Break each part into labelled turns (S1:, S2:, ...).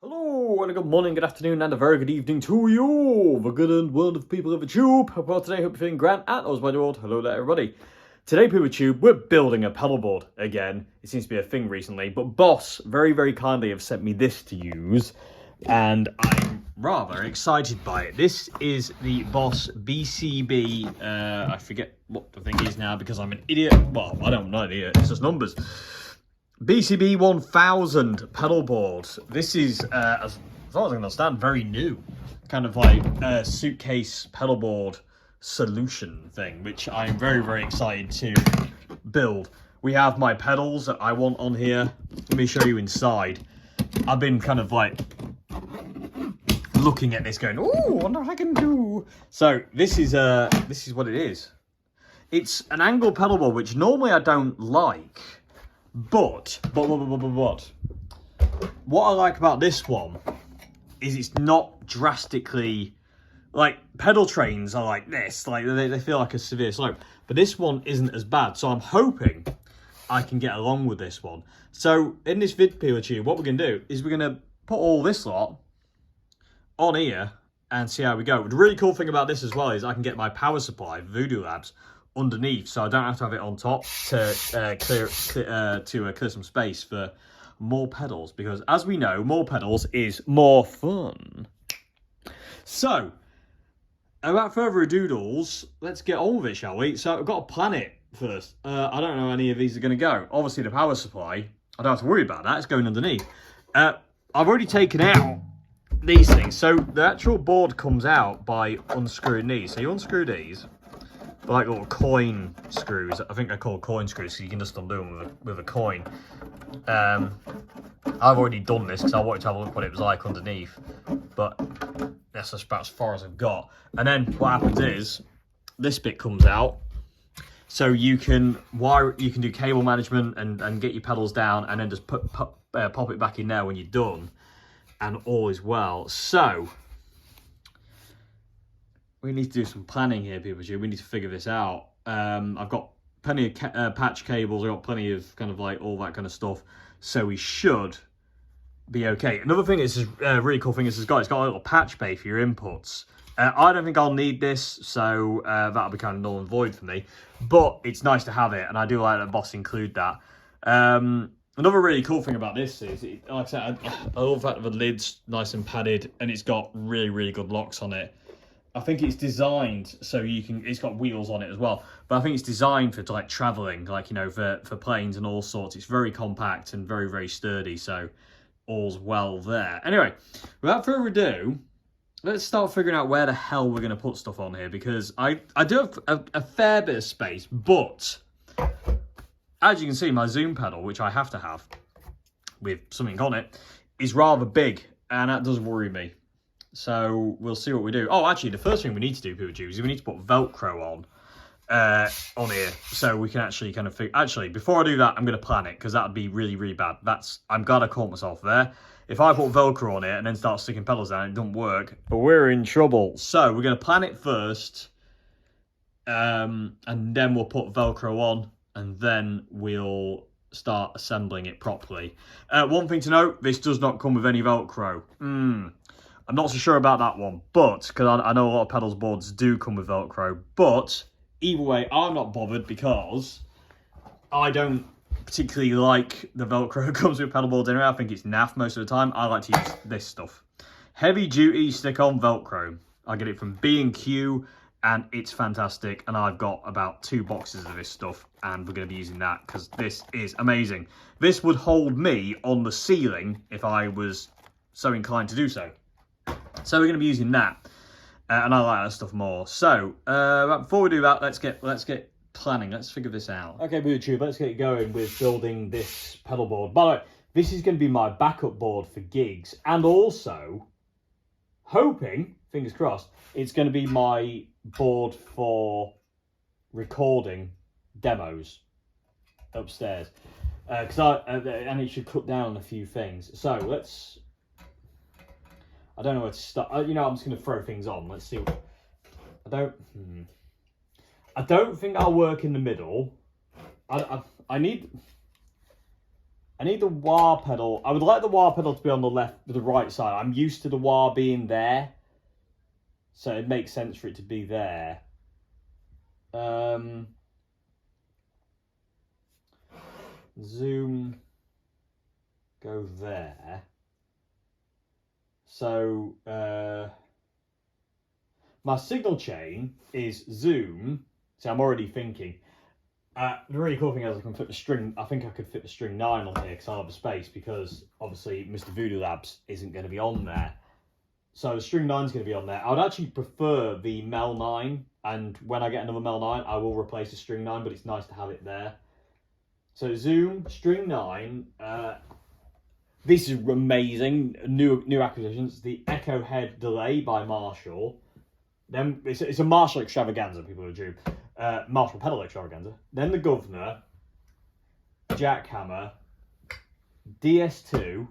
S1: Hello, and a good morning, good afternoon, and a very good evening to you, the good and wonderful people of the tube. Well, today, hope you're feeling grand, and as by the world, hello there, everybody. Today, people of the tube, we're building a pedalboard again. It seems to be a thing recently, but Boss very, very kindly have sent me this to use, and I'm rather excited by it. This is the Boss BCB, I forget what the thing is now because I'm an idiot. Well, I don't know an idiot, it's just numbers. BCB1000 pedalboard. This is, as far as I can understand, very new. Kind of like a suitcase pedalboard solution thing, which I'm very, very excited to build. We have my pedals that I want on here. Let me show you inside. I've been kind of like looking at this going, ooh, I wonder what I can do. So this is what it is. It's an angle pedalboard, which normally I don't like. But what I like about this one is it's not drastically, like pedal trains are like this, like they feel like a severe slope, but this one isn't as bad. So I'm hoping I can get along with this one. So in this video tube, what we're gonna do is we're gonna put all this lot on here and see how we go. The really cool thing about this as well is I can get my power supply, Voodoo Labs, underneath, so I don't have to have it on top to clear some space for more pedals, because as we know, more pedals is more fun. So without further ado, let's get on with it, shall we? So I've got to plan it first. I don't know how any of these are going to go. Obviously the power supply, I don't have to worry about that, it's going underneath. I've already taken out these things, so the actual board comes out by unscrewing these. So you unscrew these like little coin screws. I think they're called coin screws, so you can just undo them with a coin. I've already done this because I wanted to have a look what it was like underneath, but that's just about as far as I've got. And then what happens is this bit comes out, so you can do cable management and get your pedals down, and then just pop it back in there when you're done, and all is well. So we need to do some planning here, people. We need to figure this out. I've got plenty of patch cables. I've got plenty of kind of like all that kind of stuff. So we should be okay. Another thing is a really cool thing is it's got a little patch bay for your inputs. I don't think I'll need this, so that'll be kind of null and void for me. But it's nice to have it, and I do like that Boss include that. Another really cool thing about this is, like I said, I love that the lid's nice and padded, and it's got really, really good locks on it. I think it's designed so it's got wheels on it as well, but I think it's designed for like traveling, like, you know, for planes and all sorts. It's very compact and very, very sturdy, so all's well there. Anyway, without further ado, let's start figuring out where the hell we're going to put stuff on here, because I do have a fair bit of space, but as you can see, my zoom pedal, which I have to have with something on it, is rather big, and that does worry me. So we'll see what we do. Oh, actually, the first thing we need to do, people, is we need to put Velcro on here, so we can actually kind of figure. Actually, before I do that, I'm going to plan it, because that'd be really, really bad. I'm glad I caught myself there. If I put Velcro on it and then start sticking pedals down, it doesn't work. But we're in trouble. So we're going to plan it first, and then we'll put Velcro on, and then we'll start assembling it properly. One thing to note: this does not come with any Velcro. I'm not so sure about that one, but because I know a lot of pedals boards do come with Velcro, but either way, I'm not bothered because I don't particularly like the Velcro that comes with pedal boards anyway. I think it's naff most of the time. I like to use this stuff. Heavy duty stick-on Velcro. I get it from B&Q, and it's fantastic. And I've got about 2 boxes of this stuff, and we're going to be using that because this is amazing. This would hold me on the ceiling if I was so inclined to do so. So we're going to be using that, and I like that stuff more. So before we do that, let's get planning. Let's figure this out. Okay, YouTube, let's get going with building this pedal board. By the way, this is going to be my backup board for gigs, and also hoping, fingers crossed, it's going to be my board for recording demos upstairs, and it should cut down on a few things. So let's. I don't know where to start. You know, I'm just going to throw things on. Let's see. I don't think I'll work in the middle. I need. I need the wah pedal. I would like the wah pedal to be on the right side. I'm used to the wah being there, so it makes sense for it to be there. Zoom, go there. So my signal chain is zoom. So I'm already thinking. The really cool thing is I can fit the string. I think I could fit the string 9 on here because I have a space, because obviously Mr. Voodoo Labs isn't going to be on there. So the string 9 is going to be on there. I would actually prefer the Mel 9, and when I get another Mel 9, I will replace the string 9, but it's nice to have it there. So zoom, string 9. This is amazing. New acquisitions. The Echo Head Delay by Marshall. Then it's a Marshall extravaganza, people are due. Marshall pedal extravaganza. Then the Governor, Jackhammer, DS2,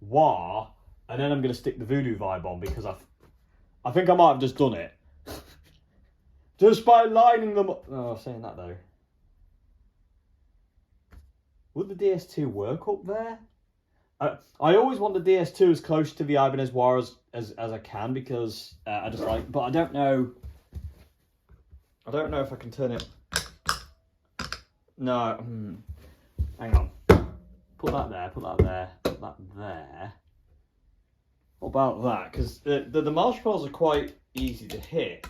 S1: wah, and then I'm going to stick the Voodoo Vibe on, because I think I might have just done it. Just by lining them up. Oh, saying that though. Would the DS2 work up there? I always want the DS2 as close to the Ibanez wah as I can, because I just like, but I don't know. I don't know if I can turn it. No, hang on. Put that there, put that there, put that there. What about that? Because the Marshall pedals are quite easy to hit.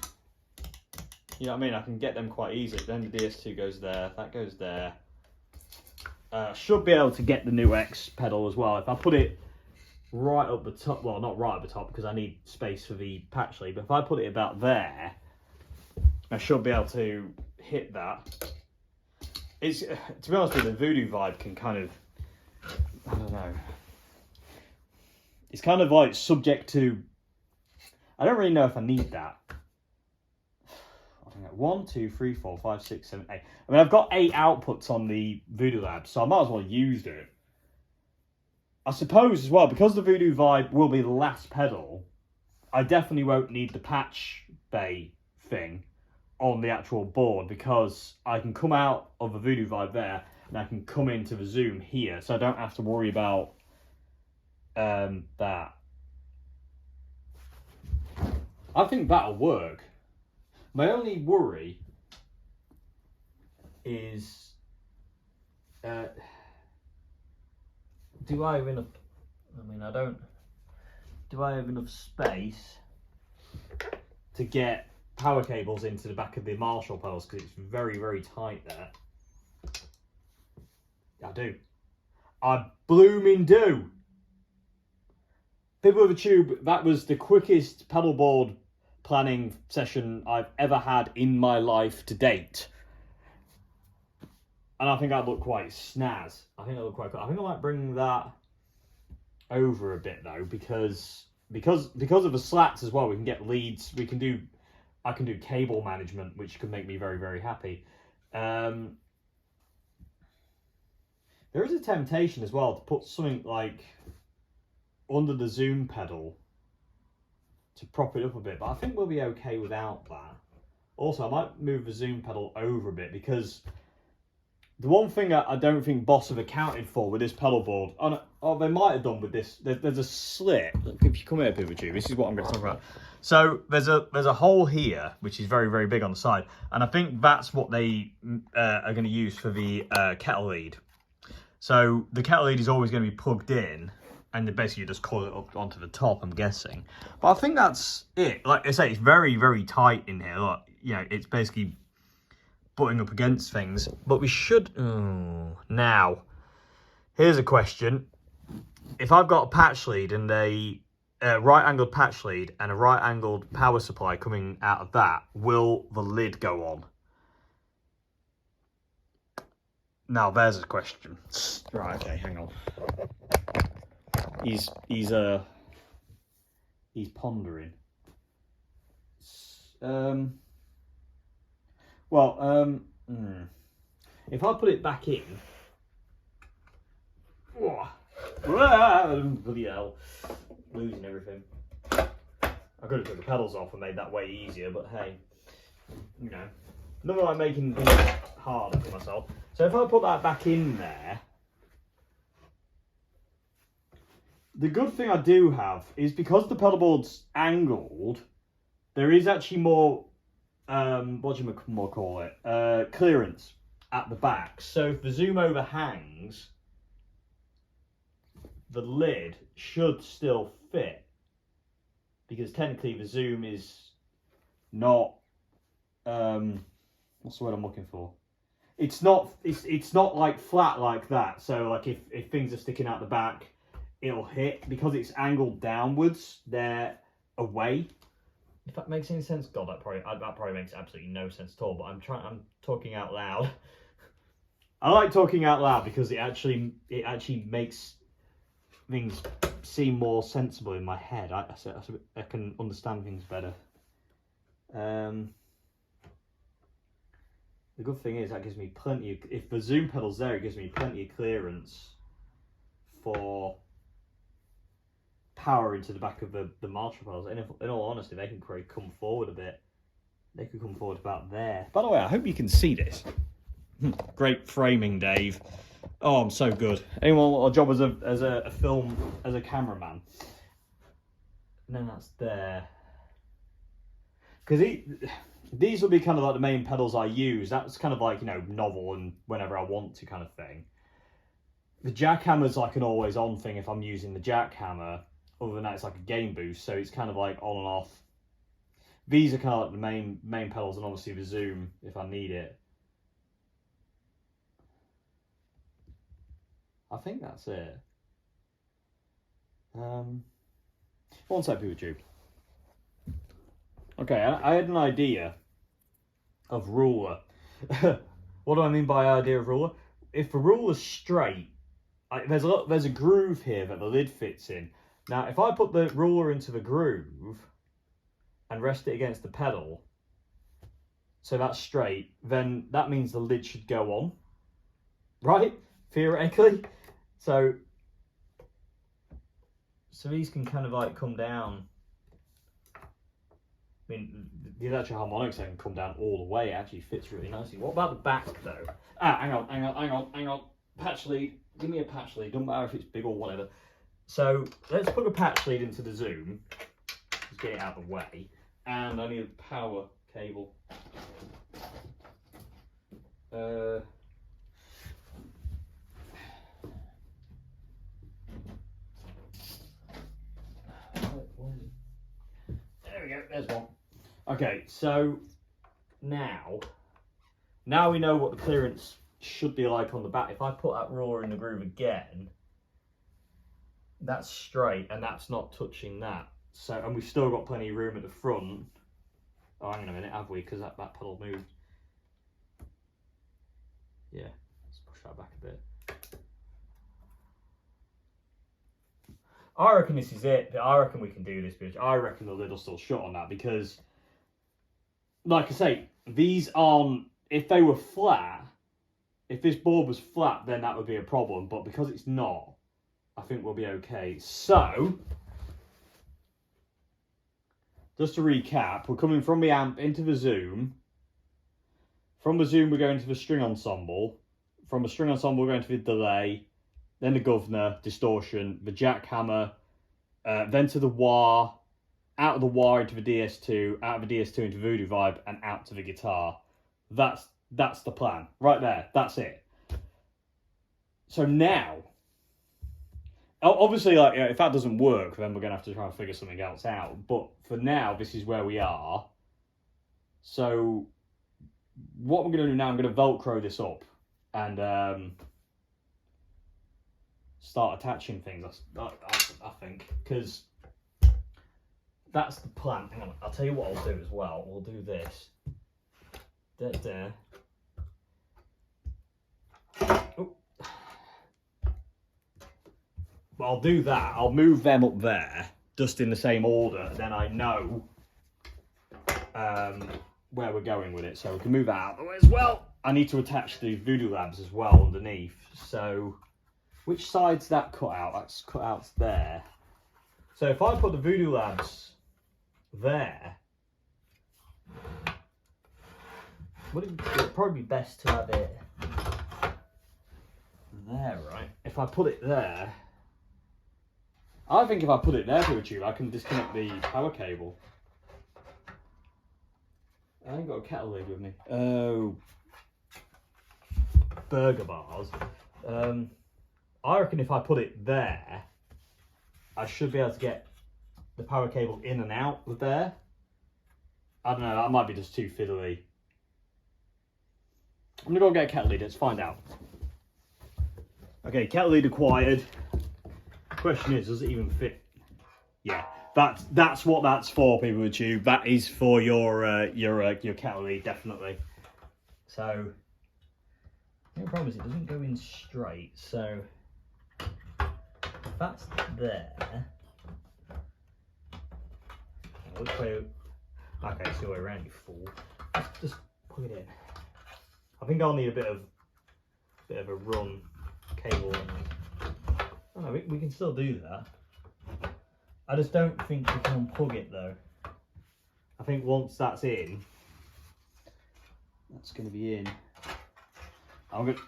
S1: You know what I mean? I can get them quite easily. Then the DS2 goes there, that goes there. Should be able to get the new X pedal as well. If I put it right up the top, well, not right up the top because I need space for the patch lead, but if I put it about there, I should be able to hit that. It's, to be honest with you, the Voodoo Vibe can kind of, I don't know. It's kind of like subject to, I don't really know if I need that. 1, 2, 3, 4, 5, 6, 7, 8. I mean, I've got 8 outputs on the Voodoo Lab, so I might as well use it. I suppose as well, because the Voodoo Vibe will be the last pedal, I definitely won't need the patch bay thing on the actual board, because I can come out of the Voodoo Vibe there and I can come into the Zoom here, so I don't have to worry about that. I think that'll work. My only worry is, do I have enough, do I have enough space to get power cables into the back of the Marshall pedals, because it's very, very tight there. I do. I blooming do. People of the Tube, that was the quickest pedalboard planning session I've ever had in my life to date. And I think I look quite snaz. I think I look quite cool. I think I might bring that over a bit though, because of the slats as well, we can get leads, I can do cable management, which could make me very, very happy. There is a temptation as well to put something like under the Zoom pedal to prop it up a bit, but I think we'll be okay without that. Also, I might move the Zoom pedal over a bit, because the one thing I don't think Boss have accounted for with this pedal board, oh, they might have done with this, there's a slit. If you come here, Pivotube, this is what I'm going to talk about. So there's a hole here, which is very, very big on the side, and I think that's what they are going to use for the kettle lead. So the kettle lead is always going to be plugged in, and they basically just coil it up onto the top, I'm guessing. But I think that's it. Like I say, it's very, very tight in here. Look, you know, it's basically butting up against things. But we should... Oh, now, here's a question. If I've got a patch lead and a right-angled patch lead and a right-angled power supply coming out of that, will the lid go on? Now, there's a question. Right, okay, hang on. He's pondering. If I put it back in, bloody hell, losing everything. I could have took the pedals off and made that way easier, but hey, you know, nothing like making things harder for myself. So if I put that back in there, The good thing I do have is because the pedalboard's angled, there is actually more, what do you more call it, clearance at the back. So if the zoom overhangs, the lid should still fit, because technically the zoom is not, what's the word I'm looking for? It's not like flat like that. So like if things are sticking out the back, it'll hit, because it's angled downwards, they're away. If that makes any sense. God, that probably makes absolutely no sense at all, but I'm talking out loud. I like talking out loud because it actually makes things seem more sensible in my head. I can understand things better. The good thing is that gives me plenty of, if the zoom pedal's there, it gives me plenty of clearance for power into the back of the Marshall pedals. And in all honesty, they can probably come forward a bit. They could come forward about there. By the way, I hope you can see this. Great framing, Dave. Oh, I'm so good. Anyone want a job as a cameraman? And then that's there. Because these will be kind of like the main pedals I use. That's kind of like, you know, novel and whenever I want to kind of thing. The jackhammer's like an always on thing if I'm using the jackhammer. Other than that, it's like a gain boost, so it's kind of like on and off. These are kind of like the main pedals, and obviously the zoom if I need it. I think that's it. One sec, YouTube. Okay, I had an idea of ruler. What do I mean by idea of ruler? If the ruler's straight, there's a groove here that the lid fits in. Now, if I put the ruler into the groove and rest it against the pedal, so that's straight, then that means the lid should go on, right? Theoretically. So these can kind of like come down. I mean, the electro harmonics can come down all the way. It actually fits really nicely. What about the back though? Hang on. Patch lead. Give me a patch lead. Doesn't matter if it's big or whatever. So let's put a patch lead into the zoom. Let's get it out of the way. And I need a power cable. There we go, there's one. Okay, so now we know what the clearance should be like on the back. If I put that ruler in the groove again, that's straight and that's not touching that. So, and we've still got plenty of room at the front. Oh, hang on a minute, have we? Because that pedal moved. Yeah, let's push that back a bit. I reckon this is it. I reckon we can do this, bitch. I reckon the lid will still shut on that because, like I say, these aren't, if they were flat, if this board was flat, then that would be a problem. But because it's not, I think we'll be okay. So, just to recap, we're coming from the amp into the zoom. From the zoom, we're going to the string ensemble. From the string ensemble, we're going to the delay. Then the governor, distortion, the jackhammer, then to the wah, out of the wah into the DS2, out of the DS2 into Voodoo Vibe, and out to the guitar. That's the plan. Right there, that's it. So now, obviously, like, if that doesn't work, then we're going to have to try and figure something else out. But for now, this is where we are. So what I'm going to do now, I'm going to Velcro this up and start attaching things, I think, because that's the plan. Hang on, I'll tell you what I'll do as well. We'll do this. Oh. Well, I'll do that. I'll move them up there, just in the same order. Then I know where we're going with it. So we can move that out of the way as well. I need to attach the Voodoo Labs as well underneath. So which side's that cut out? That's cut out there. So if I put the Voodoo Labs there, it'd probably be best to have it there, right? If I put it there, I think if I put it there through a tube, I can disconnect the power cable. I ain't got a kettle lid with me. Oh, burger bars. I reckon if I put it there, I should be able to get the power cable in and out of there. I don't know, that might be just too fiddly. I'm gonna go get a kettle lid, let's find out. Okay, kettle lid acquired. Question is, does it even fit? Yeah, that's what that's for, people with tube. That is for your kettle lid, definitely. So the problem is it doesn't go in straight. So if that's there, which way? Okay, it's the way around, you fool. Let's just plug it in. I think I'll need a bit of a run cable. Oh no, we can still do that. I just don't think we can unplug it though. I think once that's in, that's going to be in. I think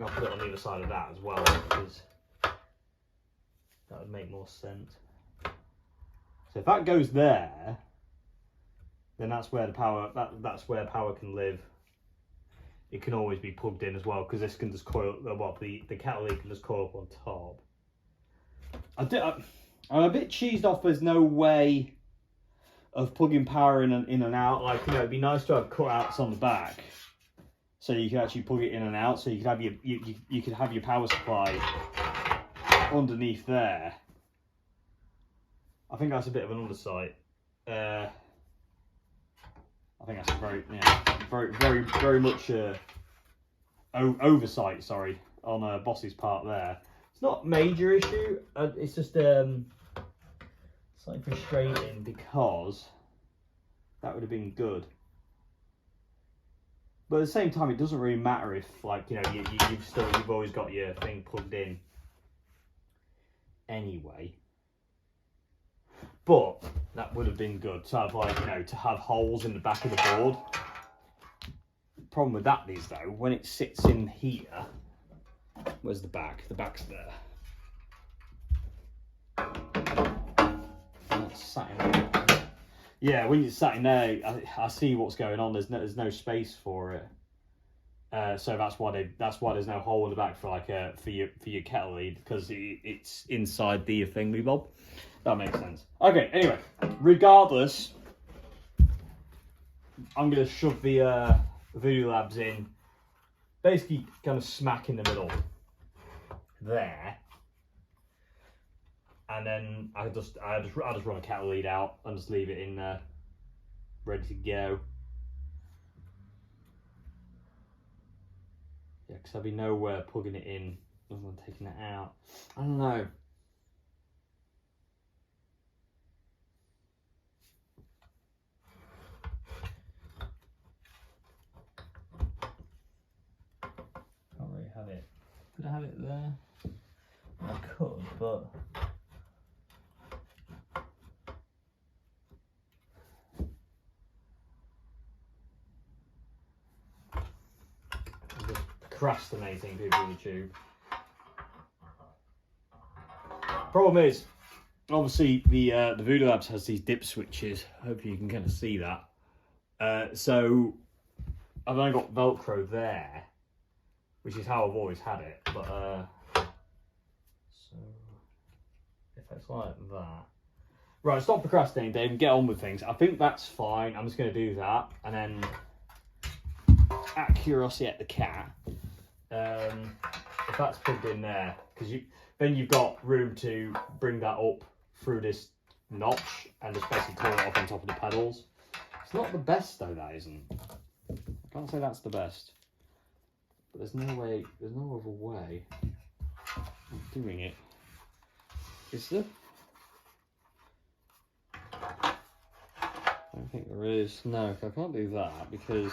S1: I'll put it on the other side of that as well, because that would make more sense. So if that goes there, then that's where the power that's where power can live. It can always be plugged in as well, because this can just coil. Well, the kettle lid can just coil up on top. I'm a bit cheesed off. There's no way of plugging power in and out. Like, you know, it'd be nice to have cutouts on the back, so you can actually plug it in and out. So you could have you could have your power supply underneath there. I think that's a bit of an oversight. I think that's a very much oversight. Sorry, on Boss's part there. It's not a major issue. It's just slightly frustrating, because that would have been good. But at the same time, it doesn't really matter if, like, you know, you've always got your thing plugged in anyway. But that would have been good to have, like, you know, to have holes in the back of the board. The problem with that is, though, when it sits in here, where's the back? The back's there. And it's sat in there. Yeah, when it's sat in there, I see what's going on. There's no space for it. So that's why there's no hole in the back for, like, for your kettle lid, because it's inside the thingy-bob. That makes sense. Okay, anyway, regardless, I'm going to shove the Voodoo Labs in, basically kind of smack in the middle there, and then I'll just run a kettle lead out and just leave it in there, ready to go. Yeah, because there'll be nowhere plugging it in other than taking it out. I don't know. Have it. Could I have it there? I could, but I'm just procrastinating, people on YouTube. Problem is, obviously the Voodoo Labs has these dip switches. Hopefully you can kind of see that. So I've only got Velcro there, which is how I've always had it, but so if it's like that. Right, stop procrastinating, Dave, and get on with things. I think that's fine. I'm just going to do that, and then at curiosity at the cat, if that's plugged in there, because then you've got room to bring that up through this notch and just basically coil it up on top of the pedals. It's not the best though, that isn't. I can't say that's the best. But there's no other way of doing it. Is there? I don't think there is. No, I can't do that because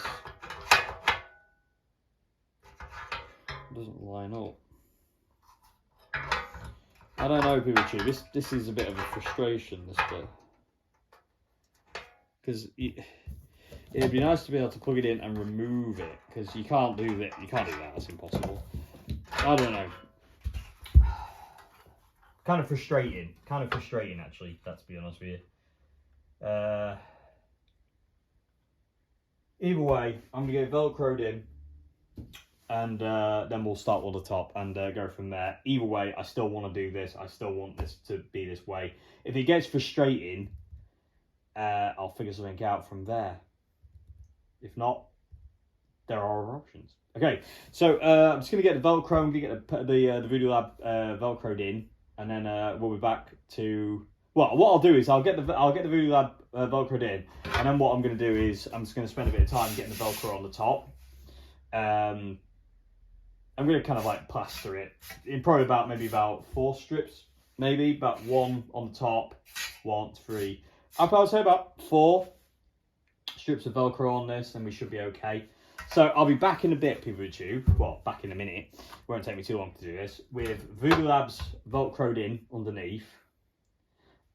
S1: it doesn't line up. I don't know, people too. This is a bit of a frustration, this bit. Because it'd be nice to be able to plug it in and remove it, because you can't do that. You can't do that. That's impossible. I don't know. kind of frustrating. Actually, to be honest with you. Either way, I'm gonna get Velcroed in, and then we'll start with the top and go from there. Either way, I still want to do this. I still want this to be this way. If it gets frustrating, I'll figure something out from there. If not, there are other options. Okay, so I'm just gonna get the Velcro. I'm gonna get the Voodoo Lab Velcroed in, and then we'll be back to. Well, what I'll do is I'll get the Voodoo Lab Velcroed in, and then what I'm going to do is I'm just going to spend a bit of time getting the Velcro on the top. I'm going to kind of like plaster it in probably maybe about 4 strips, maybe about 1 on the top, 1, 3. I'll probably say about 4 strips of Velcro on this, and we should be okay. So I'll be back in a bit, people of YouTube. Well, back in a minute. It won't take me too long to do this. With Voodoo Labs Velcroed in underneath.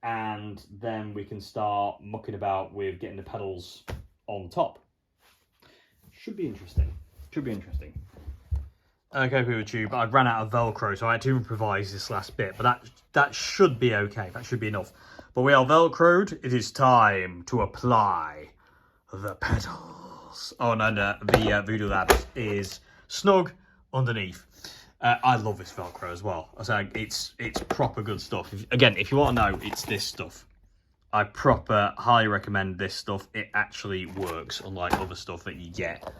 S1: And then we can start mucking about with getting the pedals on top. Should be interesting. Okay, people of YouTube, I ran out of Velcro, so I had to improvise this last bit, but that should be okay. That should be enough. But we are Velcroed. It is time to apply the pedals. Oh, no, the Voodoo Labs is snug underneath. I love this Velcro as well. I say it's proper good stuff. If you want to know, it's this stuff. I highly recommend this stuff. It actually works, unlike other stuff that you get.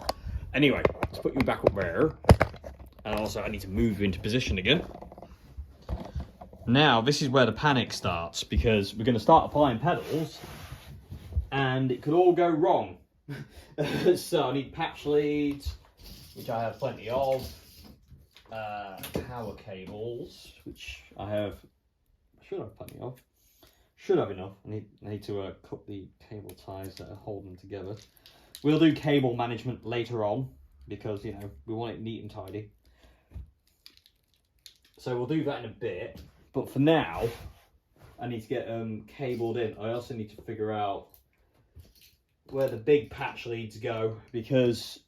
S1: Anyway, let's put you back up there. And also, I need to move you into position again. Now, this is where the panic starts, because we're going to start applying pedals, and it could all go wrong. So I need patch leads, which I have plenty of. Power cables, which I should have plenty of. Should have enough. I need to cut the cable ties that are holding them together. We'll do cable management later on, because, you know, we want it neat and tidy. So we'll do that in a bit. But for now, I need to get cabled in. I also need to figure out where the big patch leads go, because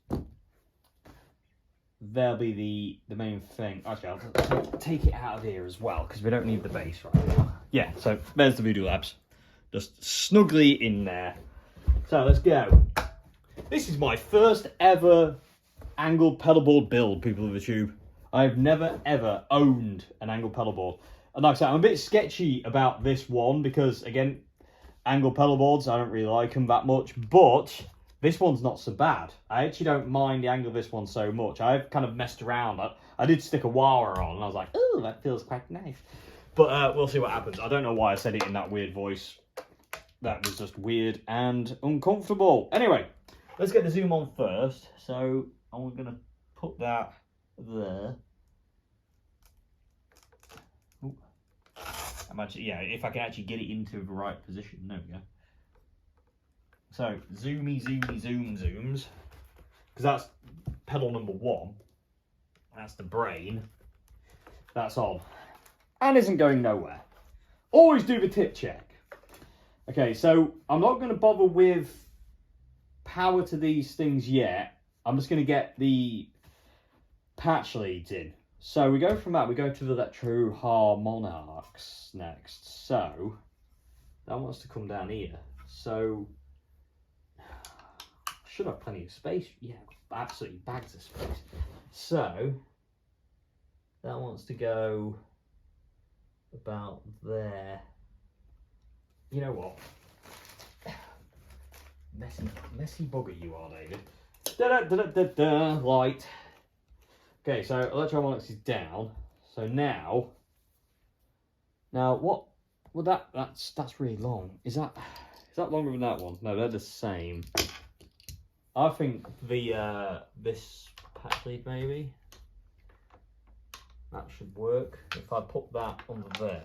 S1: they'll be the main thing. Actually, I'll take it out of here as well, because we don't need the base right now. Yeah, so there's the Voodoo Labs. Just snugly in there. So let's go. This is my first ever angled pedalboard build, people of the tube. I've never ever owned an angled pedalboard. And like I said, I'm a bit sketchy about this one, because again, angled pedalboards, I don't really like them that much, but this one's not so bad. I actually don't mind the angle of this one so much. I've kind of messed around. I did stick a wire on, and I was like, oh, that feels quite nice. But we'll see what happens. I don't know why I said it in that weird voice. That was just weird and uncomfortable. Anyway, let's get the zoom on first. So I'm going to put that there. Ooh. I'm actually, yeah, if I can actually get it into the right position. There we go. So, zoomy, zooms. Because that's pedal number 1. That's the brain. That's on. And isn't going nowhere. Always do the tip check. Okay, so I'm not going to bother with power to these things yet. I'm just going to get the patch leads in. So we go from that, we go to the Electro Harmonics next. So, that wants to come down here. So, should have plenty of space. Yeah, absolutely bags of space. So that wants to go about there. You know what? Messy bugger you are, David. Light. Okay, so electroharmonics is down. So now what? Well, that's really long. Is that longer than that one? No, they're the same. I think the this patch lead maybe that should work. If I put that under there,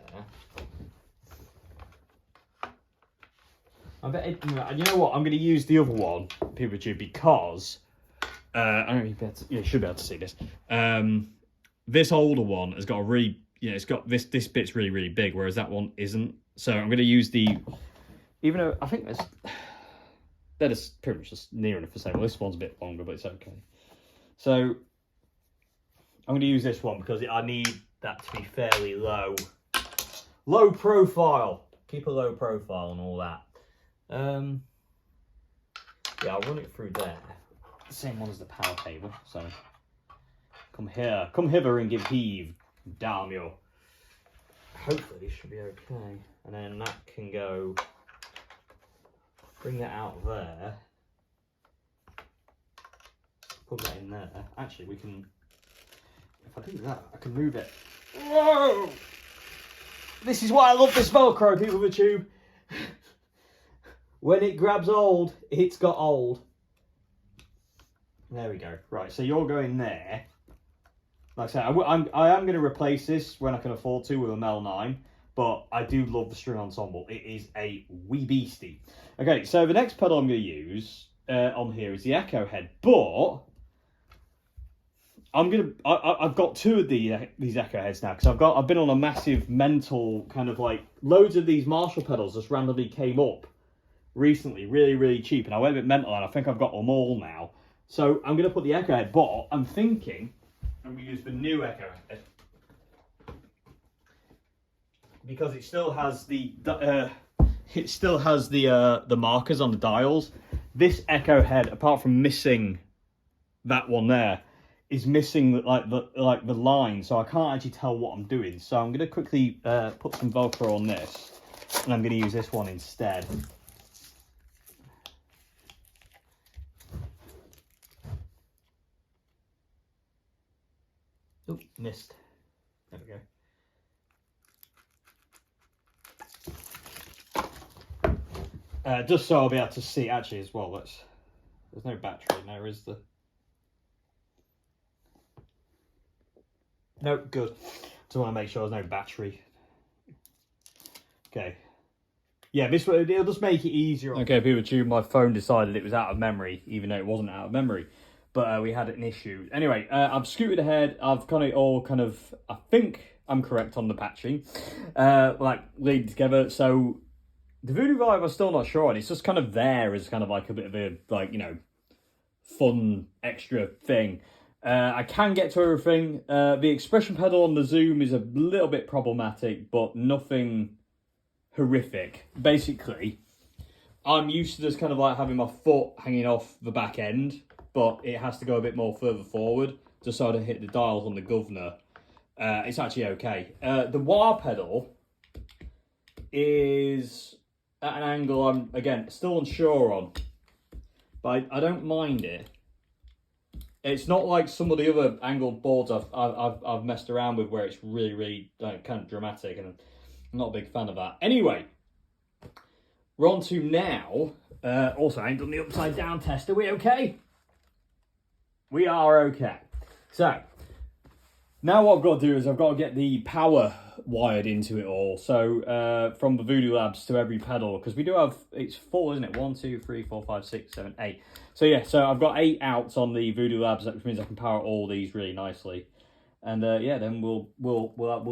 S1: I bet it, you know what? I'm going to use the other one, people tube, because I don't know if you should be able to see this. This older one has got a really, it's got this bit's really big, whereas that one isn't. So I'm going to use the, even though I think that is pretty much just near enough the same. Well, this one's a bit longer, but it's okay. So I'm going to use this one because I need that to be fairly low low profile. Keep a low profile and all that. Yeah, I'll run it through there. Same one as the power cable. So come here, come hither and give heave. Damn you. Hopefully this should be okay. And then that can go. Bring that out there. Put that in there. Actually, we can. If I do that, I can move it. Whoa! This is why I love this Velcro, people of the tube. When it grabs hold, it's got old. There we go. Right, so you're going there. Like I said, I am going to replace this when I can afford to with a Mel 9, but I do love the string ensemble. It is a wee beastie. Okay, so the next pedal I'm going to use on here is the Echo Head, but I've got two of these Echo Heads now, because I've been on a massive mental kind of like, loads of these Marshall pedals just randomly came up recently, really cheap, and I went a bit mental, and I think I've got them all now. So I'm going to put the Echo Head, but I'm thinking I'm going to use the new Echo Head because it still has the markers on the dials. This Echo Head, apart from missing that one there, is missing the line, so I can't actually tell what I'm doing. So I'm going to quickly put some Velcro on this, and I'm going to use this one instead. Oh, missed. There we go. Just so I'll be able to see actually as well. There's no battery in there, is there? No, good. Just want to make sure there's no battery. Okay. Yeah, this way it'll just make it easier. Okay, people tune. My phone decided it was out of memory, even though it wasn't out of memory. But we had an issue. Anyway, I've scooted ahead. I've got it all kind of, I think I'm correct on the patching, like leading together. So the Voodoo Vibe I'm still not sure on. It's just kind of there as kind of like a bit of a, like, you know, fun extra thing. I can get to everything. The expression pedal on the Zoom is a little bit problematic, but nothing horrific. Basically, I'm used to just kind of like having my foot hanging off the back end, but it has to go a bit more further forward just so I don't hit the dials on the governor. It's actually okay. The wah pedal is at an angle I'm, again, still unsure on, but I don't mind it. It's not like some of the other angled boards I've messed around with where it's really kind of dramatic, and I'm not a big fan of that. Anyway, we're on to now. Also, I ain't done the upside down test. Are we okay? We are okay. So, now what I've got to do is I've got to get the power wired into it all. So, from the Voodoo Labs to every pedal, because we do have, it's 4, isn't it? 1, 2, 3, 4, 5, 6, 7, 8. So yeah, so I've got 8 outs on the Voodoo Labs, which means I can power all these really nicely. And yeah, then we'll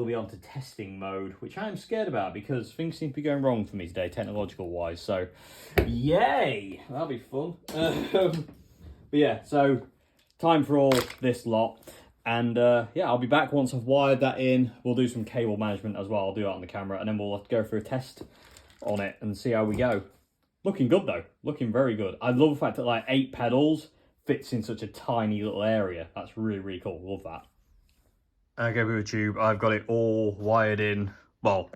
S1: be on to testing mode, which I'm scared about because things seem to be going wrong for me today, technological wise. So, yay, that'll be fun. But yeah, so time for all this lot. And yeah, I'll be back once I've wired that in. We'll do some cable management as well. I'll do that on the camera, and then we'll go for a test on it and see how we go. Looking good though, looking very good. I love the fact that like 8 pedals fits in such a tiny little area. That's really cool, love that. Okay, with the tube, I've got it all wired in. Well,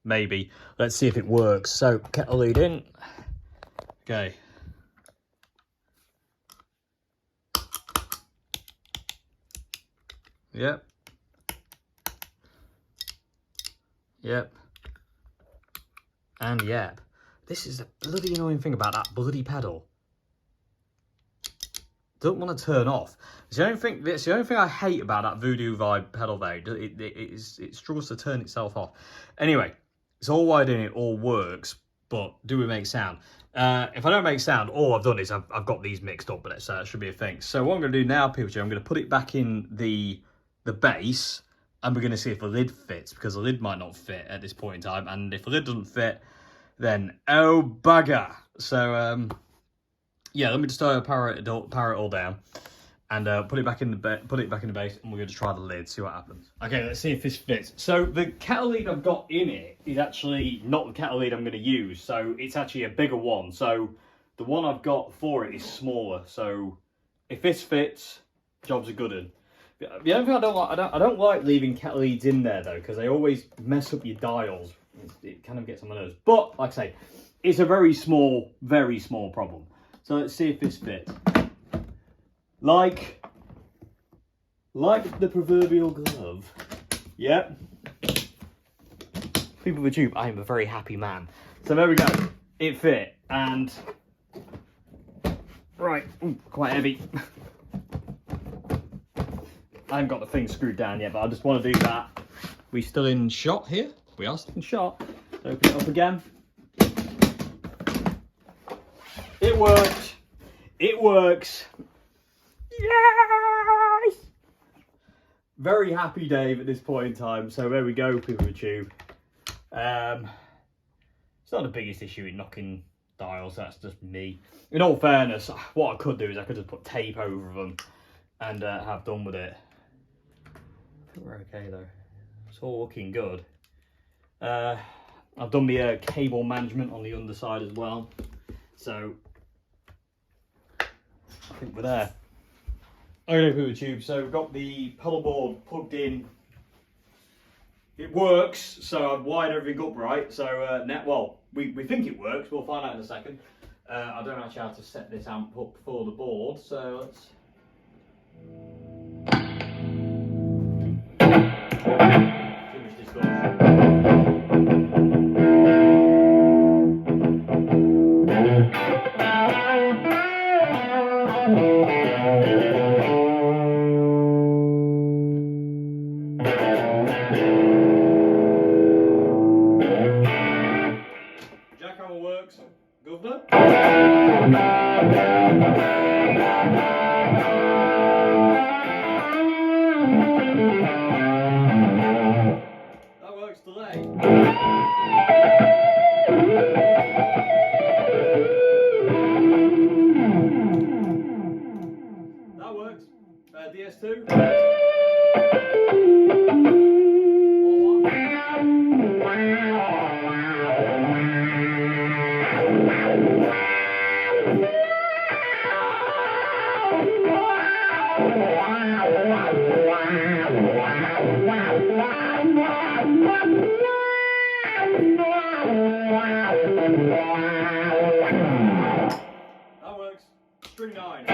S1: maybe. Let's see if it works. So, kettle lead in. Okay. Yep. Yep. And yep. This is the bloody annoying thing about that bloody pedal. Don't want to turn off. It's the only thing I hate about that Voodoo Vibe pedal though. It struggles to turn itself off. Anyway, it's all wired in, it all works, but do we make sound? If I don't make sound, all I've done is I've got these mixed up, but it should be a thing. So what I'm going to do now, people, I'm going to put it back in the base, and we're going to see if the lid fits, because the lid might not fit at this point in time, and if the lid doesn't fit, then oh bugger. So yeah, let me just power it all down, and put it back in the base, and we're going to try the lid, see what happens. Okay, let's see if this fits. So the kettle lead I've got in it is actually not the kettle lead I'm going to use, so it's actually a bigger one. So the one I've got for it is smaller. So if this fits, job's a good one. The only thing I don't like leaving kettle leads in there though, because they always mess up your dials. It kind of gets on my nerves. But like I say, it's a very small problem. So let's see if this fits. Like the proverbial glove. Yep. People with tube, I am a very happy man. So there we go. It fit. And right, ooh, quite heavy. I haven't got the thing screwed down yet, but I just want to do that. We still in shot here? We are still in shot. Open it up again. It worked. It works. Yes! Very happy Dave at this point in time. So there we go, people with tube. It's not the biggest issue in knocking dials, that's just me. In all fairness, what I could do is I could just put tape over them and have done with it. I think we're okay though. It's all looking good. I've done the cable management on the underside as well. So I think we're there. Okay, people with tube. So we've got the pedalboard plugged in. It works, so I've wired everything up right. So well, we think it works. We'll find out in a second. I don't actually know how to set this amp up for the board, so let's. Too much distortion. Works, governor. That works delay. That works. DS2. That works. String 9.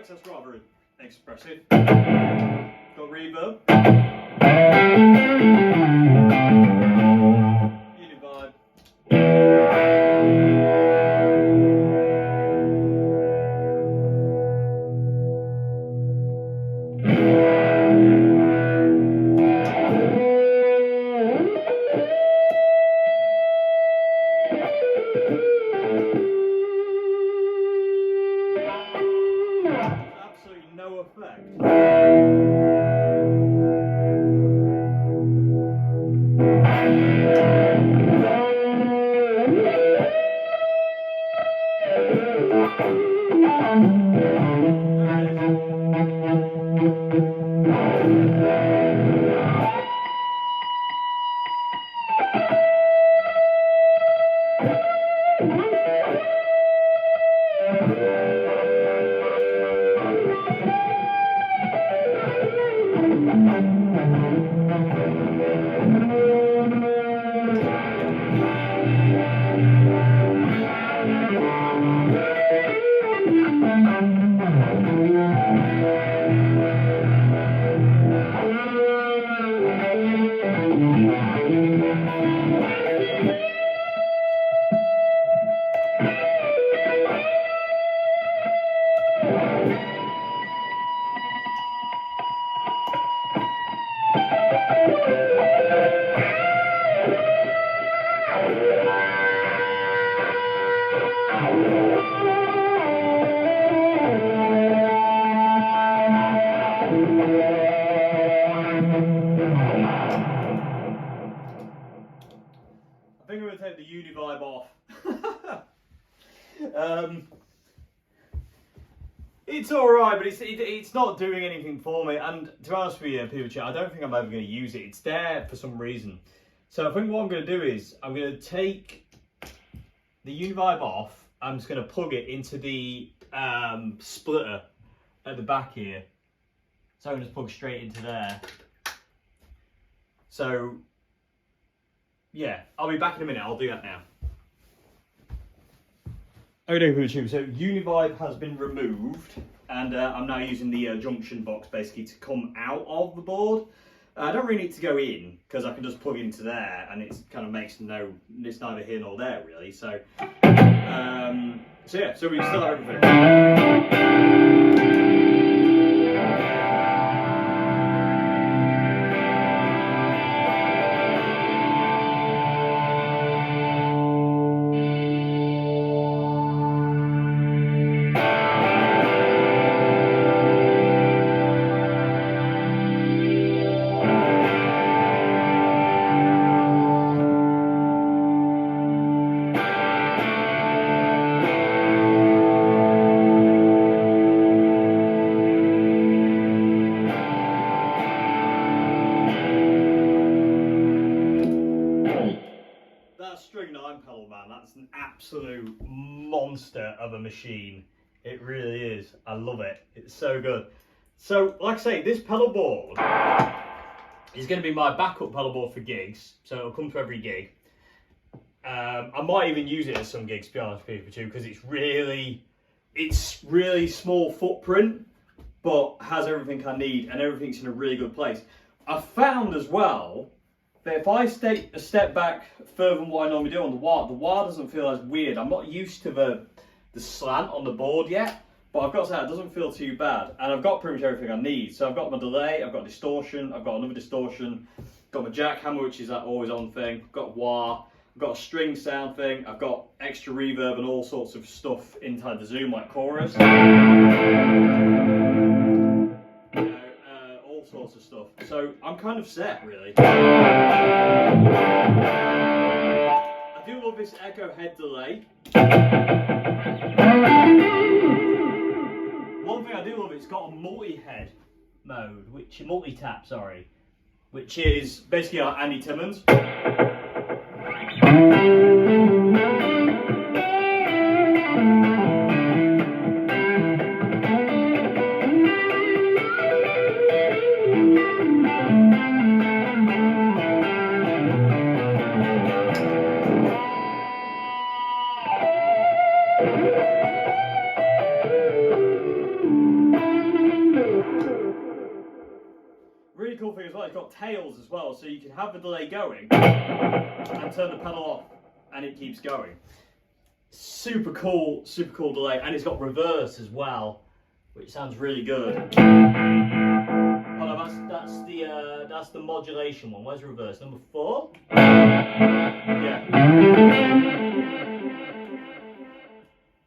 S1: That's rather expressive. Got reverb. Unit vibe. Absolutely no effect. It's all right, but it's not doing anything for me. And to be honest with you, people, I don't think I'm ever going to use it. It's there for some reason. So I think what I'm going to do is I'm going to take the Univibe off. I'm just going to plug it into the splitter at the back here. So I'm going to plug straight into there. So yeah, I'll be back in a minute. I'll do that now. Okay, YouTube. So Univibe has been removed, and I'm now using the junction box basically to come out of the board. I don't really need to go in because I can just plug into there, and it kind of makes it's neither here nor there really. So, yeah. So we still have everything. String 9 pedal, man, that's an absolute monster of a machine. It really is. I love it. It's so good. So, like I say, this pedal board is going to be my backup pedal board for gigs. So it'll come to every gig. I might even use it at some gigs, to be honest with you, too, because it's really small footprint, but has everything I need, and everything's in a really good place. I found as well that if I take a step back further than what I normally do on the wire doesn't feel as weird. I'm not used to the slant on the board yet, but I've got to say it doesn't feel too bad. And I've got pretty much everything I need. So I've got my delay, I've got distortion, I've got another distortion, got my jackhammer, which is that always on thing, I've got wah, I've got a string sound thing, I've got extra reverb and all sorts of stuff inside the Zoom like chorus. All sorts of stuff. So I'm kind of set really. I do love this echo head delay. One thing I do love, it's got a multi-head mode, multi-tap, sorry, which is basically like Andy Timmons. Really cool thing as well, it's got tails as well, so you can have the delay going and turn the pedal off and it keeps going. Super cool delay, and it's got reverse as well, which sounds really good. Oh no, that's the modulation one. Where's reverse? Number 4? Yeah.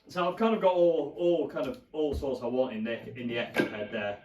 S1: So I've kind of got all sorts I want in the echo head there.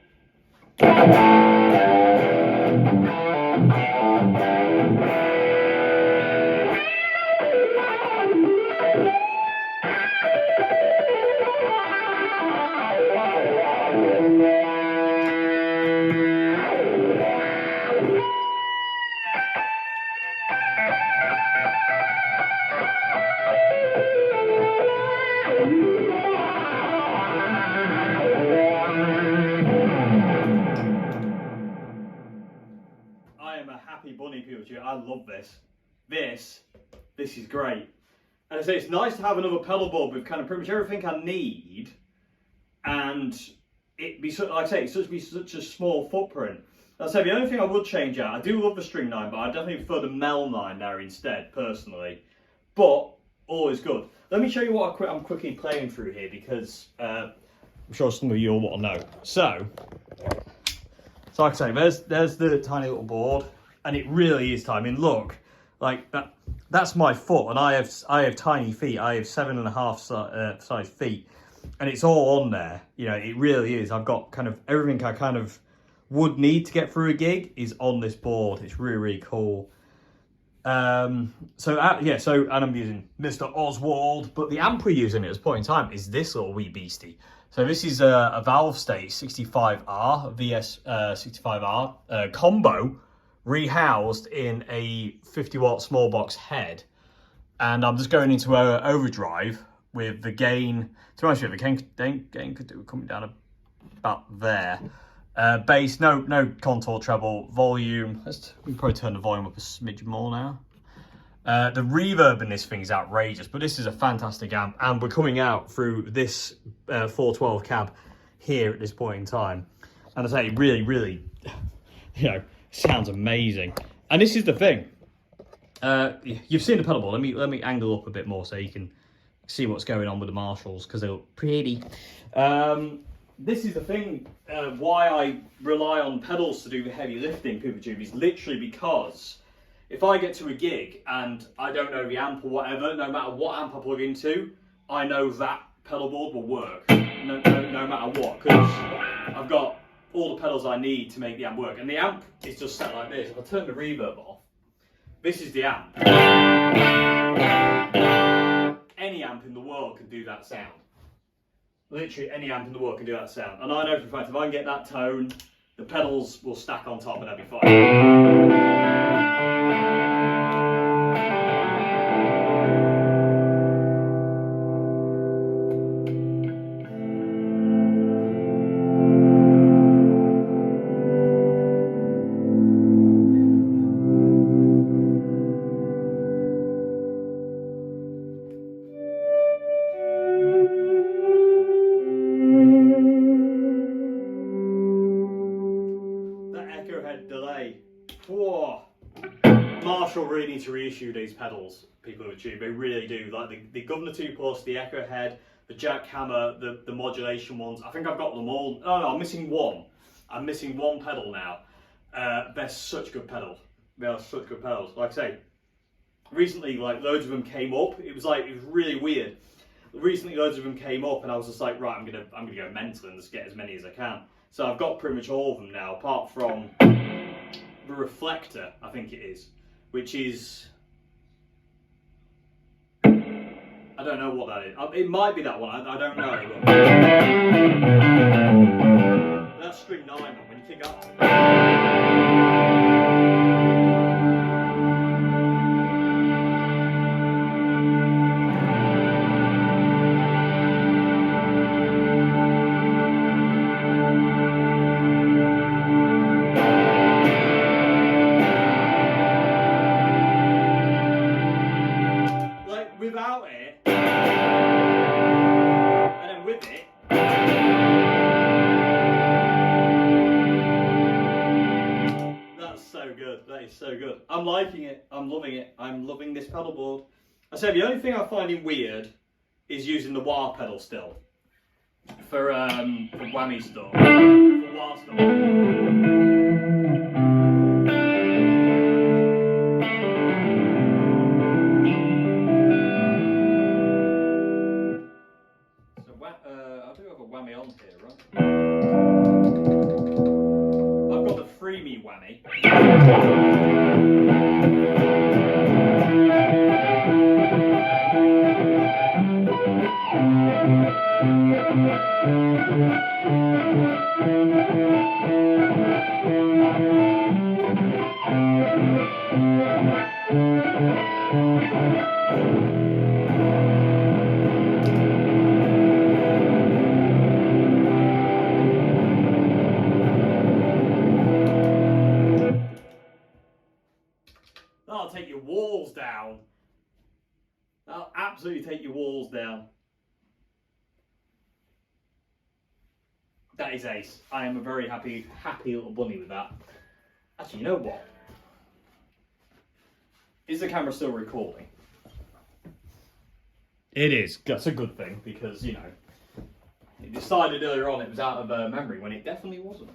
S1: Bunny people, I love this. This is great. And I say it's nice to have another pedal board with kind of pretty much everything I need, and it be like I say, it's such a small footprint. Like I say, the only thing I would change out, I do love the string 9, but I definitely prefer the Mel 9 there instead, personally. But all is good. Let me show you what I'm quickly playing through here, because I'm sure some of you all want to know. So like I say, there's the tiny little board. And it really is tiny. I mean, look, like that's my foot, and I have tiny feet. I have 7.5 size feet, and it's all on there. You know, it really is. I've got kind of everything I kind of would need to get through a gig is on this board. It's really cool. And I'm using Mr. Oswald, but the amp we're using at this point in time is this little wee beastie. So this is a Valve State 65R, VS65R combo, rehoused in a 50-watt small box head. And I'm just going into overdrive with the gain. To be honest with you, the gain could do coming down about there. Bass, no contour treble. Volume, we can probably turn the volume up a smidge more now. The reverb in this thing is outrageous, but this is a fantastic amp, and we're coming out through this 412 cab here at this point in time. And I say, really, sounds amazing. And this is the thing. You've seen the pedalboard. Let me angle up a bit more so you can see what's going on with the Marshalls, because they look pretty. This is the thing, why I rely on pedals to do the heavy lifting, PivoTube, is literally because if I get to a gig and I don't know the amp or whatever, no matter what amp I plug into, I know that pedalboard will work, no matter what, because I've got all the pedals I need to make the amp work. And the amp is just set like this. If I turn the reverb off, this is the amp. Any amp in the world can do that sound. Literally any amp in the world can do that sound. And I know for a fact if I can get that tone, the pedals will stack on top and that'll be fine. Delay. Whoa. Marshall really need to reissue these pedals, people who tube. They really do. Like the Governor 2 Plus, the Echo Head, the Jackhammer, the modulation ones. I think I've got them all. Oh no, I'm missing one. I'm missing one pedal now. They're such good pedals. They are such good pedals. Like I say, recently, like loads of them came up. It was really weird. Recently, loads of them came up, and I was just like, right, I'm gonna go mental and just get as many as I can. So I've got pretty much all of them now, apart from the Reflector, I think it is, which is, I don't know what that is. It might be that one. I don't know. But that's string 9 when you kick up. Without it, and then with it, that's so good. That is so good. I'm liking it. I'm loving it. I'm loving this pedalboard. I say the only thing I'm finding weird is using the wah pedal still for whammy stuff. For wah stuff. I do have a whammy on here, right? I've got the freebie whammy. That'll take your walls down. That'll absolutely take your walls down. That is ace. I am a very happy little bunny with that. Actually, you know what? Is the camera still recording? It is. That's a good thing because, you know, it decided earlier on it was out of memory when it definitely wasn't.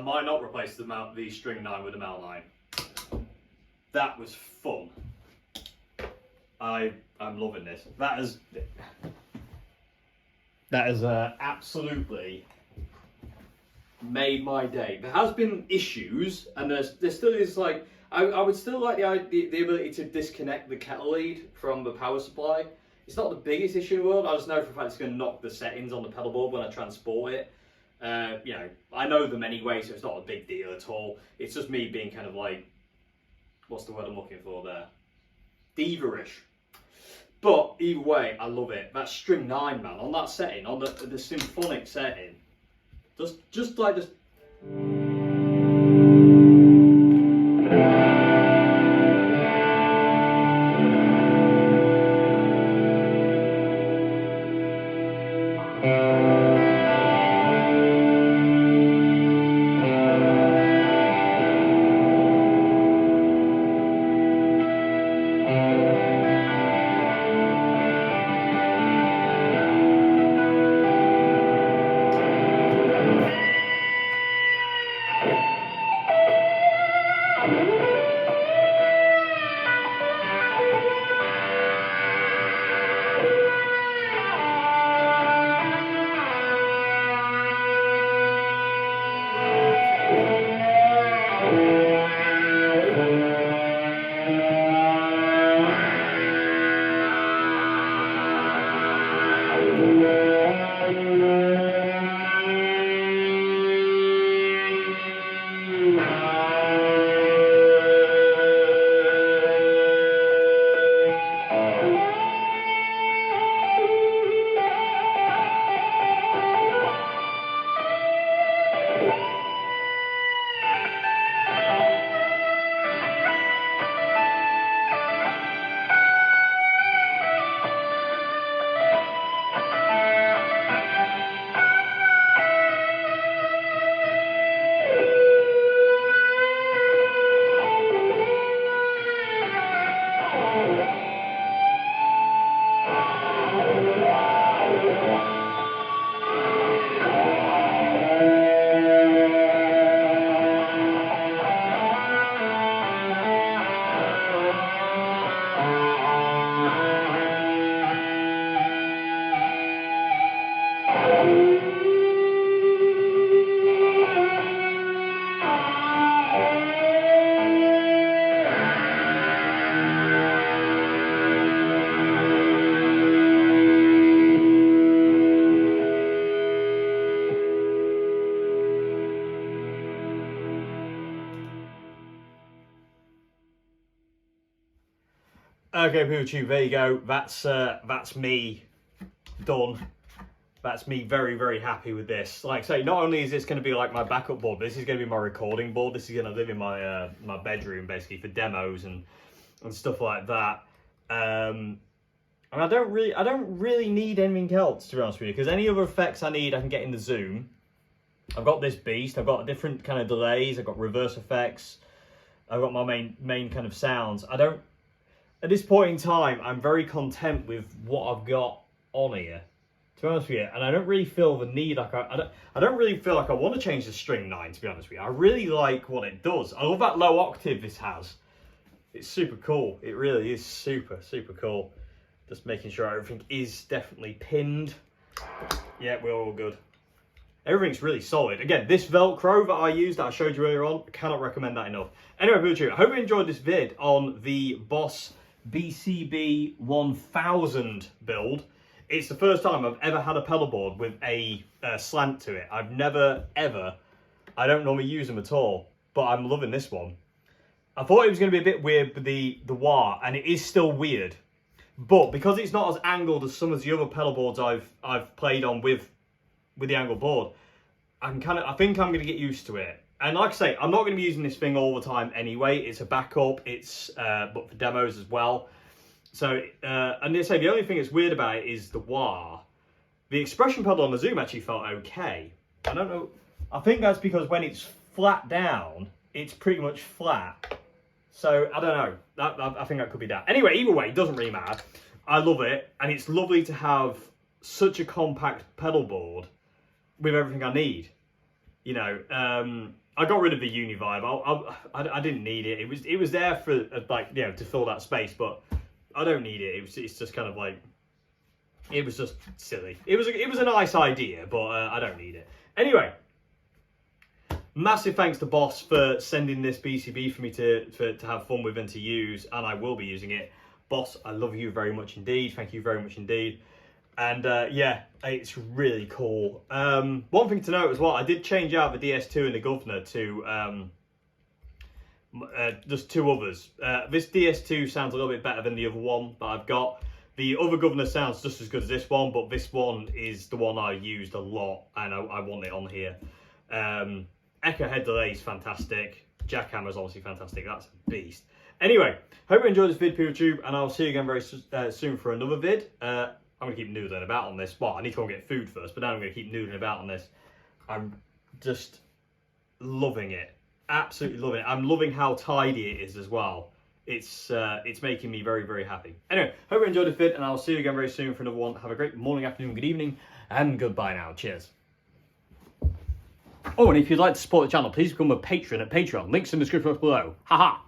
S1: might not replace the string 9 with the mount 9. That was fun. I'm loving this. That is absolutely made my day. There has been issues, and there still is, like, I would still like the ability to disconnect the kettle lead from the power supply. It's not the biggest issue in the world. I just know for a fact it's going to knock the settings on the pedal board when I transport it. You know, I know them anyway, so it's not a big deal at all. It's just me being kind of like, what's the word I'm looking for there? Diva-ish. But either way, I love it. That string 9, man, on that setting, on the symphonic setting, just like this. Okay, YouTube, there you go. That's me done. That's me very, very happy with this. Like I say, not only is this going to be like my backup board, but this is going to be my recording board. This is going to live in my my bedroom, basically, for demos and stuff like that. And I don't really need anything else, to be honest with you, because any other effects I need, I can get in the Zoom. I've got this beast. I've got different kind of delays. I've got reverse effects. I've got my main kind of sounds. At this point in time, I'm very content with what I've got on here, to be honest with you. And I don't really feel the need, like I don't really feel like I want to change the string 9, to be honest with you. I really like what it does. I love that low octave this has. It's super cool. It really is super, super cool. Just making sure everything is definitely pinned. Yeah, we're all good. Everything's really solid. Again, this Velcro that I used, that I showed you earlier on, I cannot recommend that enough. Anyway, I hope you enjoyed this vid on the Boss BCB1000 build. It's the first time I've ever had a pedal board with a slant to it. I've never, ever, I don't normally use them at all, but I'm loving this one. I thought it was going to be a bit weird with the wah, and it is still weird. But because it's not as angled as some of the other pedal boards I've played on with the angled board, I think I'm going to get used to it. And like I say, I'm not going to be using this thing all the time anyway. It's a backup. It's but for demos as well. So and they say the only thing that's weird about it is the wah. The expression pedal on the Zoom actually felt okay. I don't know. I think that's because when it's flat down, it's pretty much flat. So I don't know. I think that could be that. Anyway, either way, it doesn't really matter. I love it, and it's lovely to have such a compact pedal board with everything I need. You know, I got rid of the uni vibe. I didn't need it. It was there for like, you know, to fill that space, but I don't need it. It's just kind of like, it was just silly. It was a nice idea, but I don't need it. Anyway, massive thanks to Boss for sending this BCB for me to have fun with and to use, and I will be using it. Boss, I love you very much indeed. Thank you very much indeed. And yeah, it's really cool. One thing to note as well, I did change out the DS2 and the Governor to just two others. This DS2 sounds a little bit better than the other one that I've got. The other Governor sounds just as good as this one, but this one is the one I used a lot, and I want it on here. Echo head delay is fantastic. Jackhammer is obviously fantastic. That's a beast. Anyway, hope you enjoyed this vid, PeopleTube, and I'll see you again very soon for another vid. I'm going to keep noodling about on this. Well, I need to go and get food first, but now I'm going to keep noodling about on this. I'm just loving it. Absolutely loving it. I'm loving how tidy it is as well. It's making me very, very happy. Anyway, hope you enjoyed the vid, and I'll see you again very soon for another one. Have a great morning, afternoon, good evening, and goodbye now. Cheers. Oh, and if you'd like to support the channel, please become a patron at Patreon. Links in the description box below. Haha.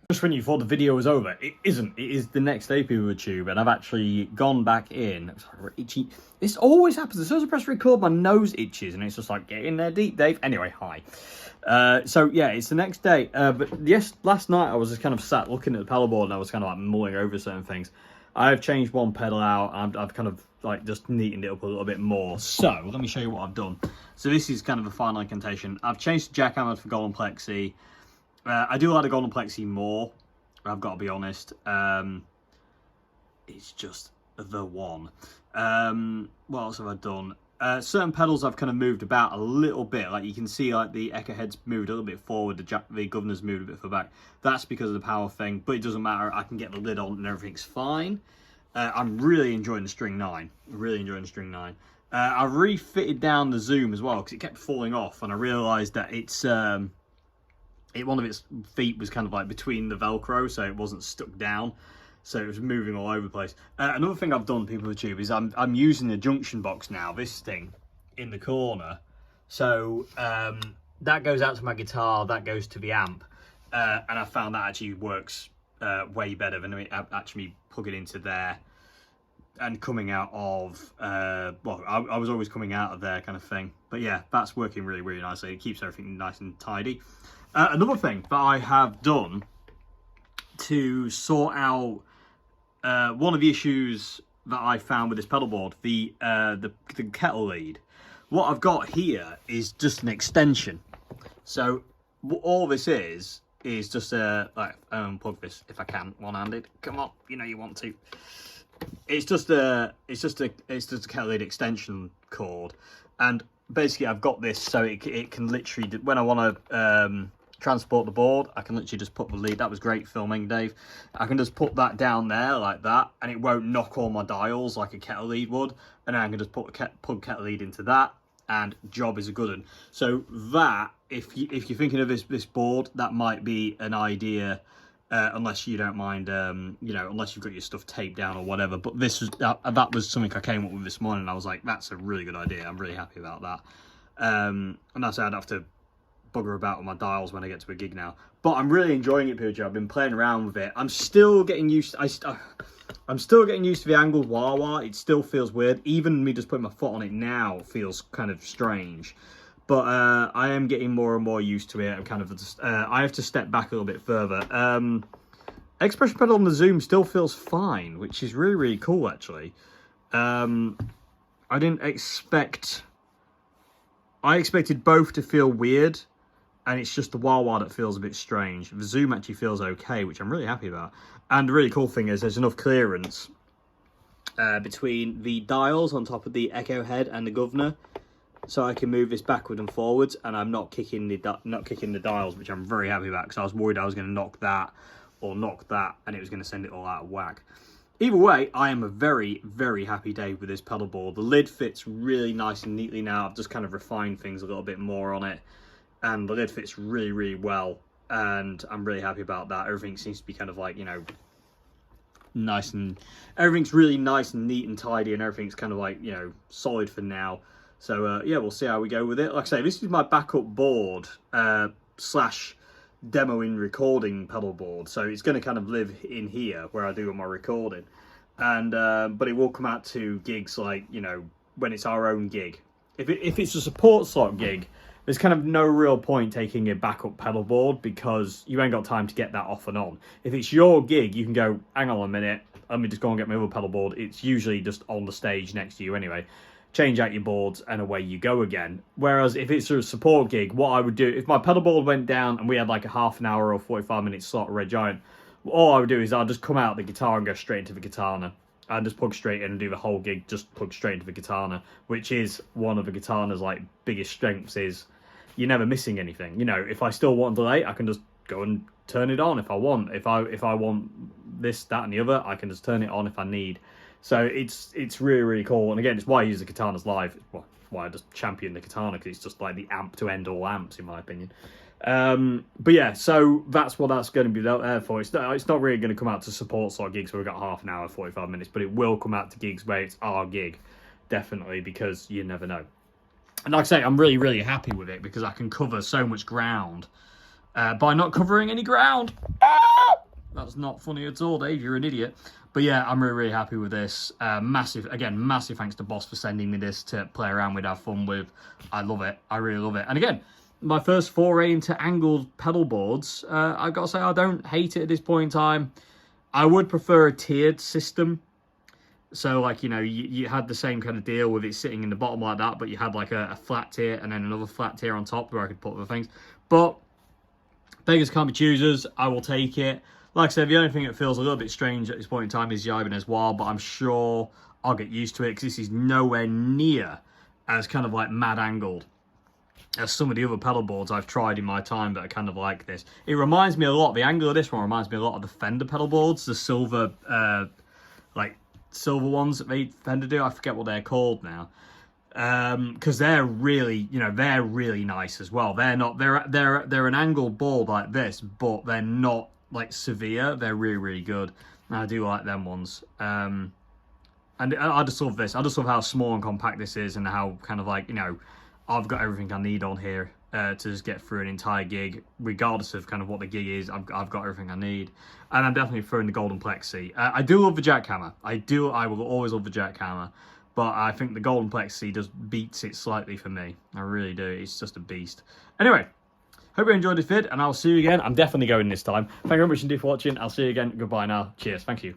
S1: Just when you thought the video was over, it isn't. It is the next day, PeopleTube, and I've actually gone back in. Sorry, itchy. This always happens. As soon as I press record, my nose itches, and it's just like, get in there deep, Dave. Anyway, hi. So yeah, it's the next day. But yes, last night I was just kind of sat looking at the pedalboard, and I was kind of like mulling over certain things. I've changed one pedal out, and I've kind of like just neatened it up a little bit more. So let me show you what I've done. So this is kind of a final incantation. I've changed the jackhammer for golden plexi. I do like the golden plexi more, I've got to be honest. It's just the one. What else have I done? Certain pedals I've kind of moved about a little bit. Like you can see, like the echo head's moved a little bit forward, the Governor's moved a bit further back. That's because of the power thing, but it doesn't matter. I can get the lid on and everything's fine. I'm really enjoying the String 9. Really enjoying the String 9. I've refitted down the zoom as well because it kept falling off, and I realised that it's one of its feet was kind of like between the Velcro, so it wasn't stuck down. So it was moving all over the place. Another thing I've done, PeopleTube, is I'm using the junction box now, this thing, in the corner. So that goes out to my guitar, that goes to the amp. And I found that actually works way better than actually plug it into there and coming out of, well, I was always coming out of there kind of thing. But yeah, that's working really, really nicely. It keeps everything nice and tidy. Another thing that I have done to sort out one of the issues that I found with this pedalboard, the kettle lead. What I've got here is just an extension. So all this is just a like unplug this if I can one-handed. Come on, you know you want to. It's just a kettle lead extension cord, and basically I've got this so it can literally, when I want to transport the board, I can literally just put the lead. That was great filming, Dave. I can just put that down there like that, and it won't knock all my dials like a kettle lead would. And then I can just put plug kettle lead into that, and job is a good one. So that, if you're thinking of this board, that might be an idea, unless you don't mind, you know, unless you've got your stuff taped down or whatever. But this was that was something I came up with this morning, and I was like, that's a really good idea. I'm really happy about that. And that's how I'd have to bugger about with my dials when I get to a gig now. But I'm really enjoying it, PeopleTube. I've been playing around with it. I'm still getting used. I'm still getting used to the angled wah-wah. It still feels weird. Even me just putting my foot on it now feels kind of strange. But I am getting more and more used to it. I'm kind of just, I have to step back a little bit further. Expression pedal on the zoom still feels fine, which is really, really cool, actually. I didn't expect... I expected both to feel weird, and it's just the wah-wah that feels a bit strange. The zoom actually feels okay, which I'm really happy about. And the really cool thing is there's enough clearance between the dials on top of the echo head and the Governor, so I can move this backward and forwards, and I'm not kicking the dials, which I'm very happy about, because I was worried I was going to knock that or knock that, and it was going to send it all out of whack. Either way, I am a very, very happy day with this pedalboard. The lid fits really nice and neatly now. I've just kind of refined things a little bit more on it, and the lid fits really, really well, and I'm really happy about that. Everything seems to be kind of like, you know, nice, and everything's really nice and neat and tidy, and everything's kind of like, you know, solid for now. So yeah, we'll see how we go with it. Like I say, this is my backup board slash demoing recording pedal board, so it's going to kind of live in here where I do all my recording, and but it will come out to gigs, like, you know, when it's our own gig. If it's a support slot gig, there's kind of no real point taking a backup pedal board because you ain't got time to get that off and on. If it's your gig, you can go, hang on a minute, let me just go and get my other pedal board. It's usually just on the stage next to you anyway. Change out your boards and away you go again. Whereas if it's a support gig, what I would do, if my pedal board went down and we had like a half an hour or 45-minute slot of Red Giant, all I would do is I'll just come out the guitar and go straight into the Katana. And just plug straight in and do the whole gig, just plug straight into the Katana, which is one of the Katana's like biggest strengths, is you're never missing anything. You know, if I still want delay, I can just go and turn it on if I want. If I want this, that, and the other, I can just turn it on if I need. So it's really, really cool. And again, it's why I use the Katanas live. Well, why I just champion the Katana, because it's just like the amp to end all amps, in my opinion. But yeah, so that's what that's going to be there for. It's not really going to come out to support slot gigs where we've got half an hour, 45 minutes, but it will come out to gigs where it's our gig, definitely, because you never know. And like I say, I'm really, really happy with it because I can cover so much ground by not covering any ground. That's not funny at all, Dave. You're an idiot. But yeah, I'm really, really happy with this. Massive thanks to Boss for sending me this to play around with, have fun with. I love it. I really love it. And again, my first foray into angled pedal boards, I've got to say I don't hate it at this point in time. I would prefer a tiered system. So, like, you know, you had the same kind of deal with it sitting in the bottom like that, but you had like a flat tier and then another flat tier on top where I could put other things. But beggars can't be choosers. I will take it. Like I said, the only thing that feels a little bit strange at this point in time is the Ibanez Wild, but I'm sure I'll get used to it because this is nowhere near as kind of like mad angled as some of the other pedal boards I've tried in my time that are kind of like this. It reminds me a lot, the angle of this one reminds me a lot of the Fender pedal boards, the silver, like silver ones that Fender do. I forget what they're called now. Because they're really, you know, they're really nice as well. They're not, they're an angled board like this, but they're not like severe. They're really, really good. And I do like them ones. And I just love this. I just love how small and compact this is, and how kind of like, you know, I've got everything I need on here to just get through an entire gig, regardless of kind of what the gig is. I've got everything I need, and I'm definitely throwing the Golden Plexi. I do love the jackhammer. I will always love the jackhammer, but I think the Golden Plexi just beats it slightly for me. I really do. It's just a beast. Anyway, hope you enjoyed this vid, and I'll see you again. I'm definitely going this time. Thank you very much indeed for watching. I'll see you again. Goodbye now. Cheers. Thank you.